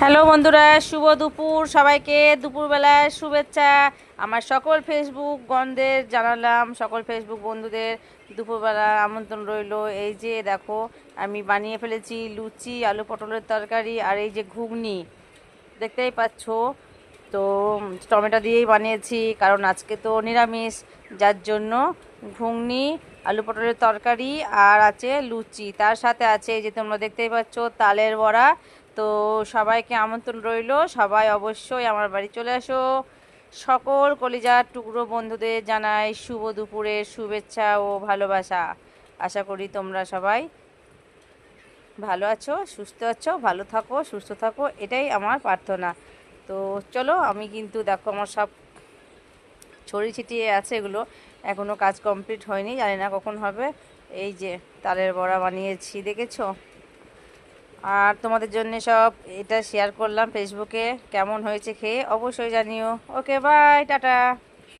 Hello বন্ধুরা, শুভ দুপুর। সবাইকে দুপুরবেলায় শুভেচ্ছা। আমার সকল ফেসবুক বন্ধুদের জানালাম, সকল ফেসবুক বন্ধুদের দুপুরবেলা আমন্ত্রণ রইল। এই যে দেখো, আমি বানিয়ে ফেলেছি লুচি, আলু পটলের তরকারি আর এই যে ঘুগনি, দেখতেই পাচ্ছ। তো টমেটো দিয়েই বানিয়েছি, কারণ আজকে তো নিরামিষ, যার জন্য ঘুগনি, আলু পটলের তরকারি আর আছে লুচি। তার সাথে আছে এই যে তোমরা দেখতেই পাচ্ছ তালের বড়া। তো সবাইকে আমন্ত্রণ রইল, সবাই অবশ্যই আমার বাড়ি চলে আসো। সকল কলিজার টুকরো বন্ধুদের জানাই শুভ দুপুরের শুভেচ্ছা ও ভালোবাসা। আশা করি তোমরা সবাই ভালো আছো, সুস্থ আছো, ভালো থাকো, সুস্থ থাকো, এটাই আমার প্রার্থনা। তো চলো, আমি কিন্তু দেখো আমার সব ছড়িয়ে ছিটিয়ে আছে, এগুলো এখনও কাজ কমপ্লিট হয়নি, জানি না কখন হবে। এই যে তালের বড়া বানিয়েছি, দেখেছো? আর তোমাদের জন্য সব এটা শেয়ার করলাম ফেসবুকে। কেমন হয়েছে খেয়ে অবশ্যই জানিও। ওকে, বাই, টাটা।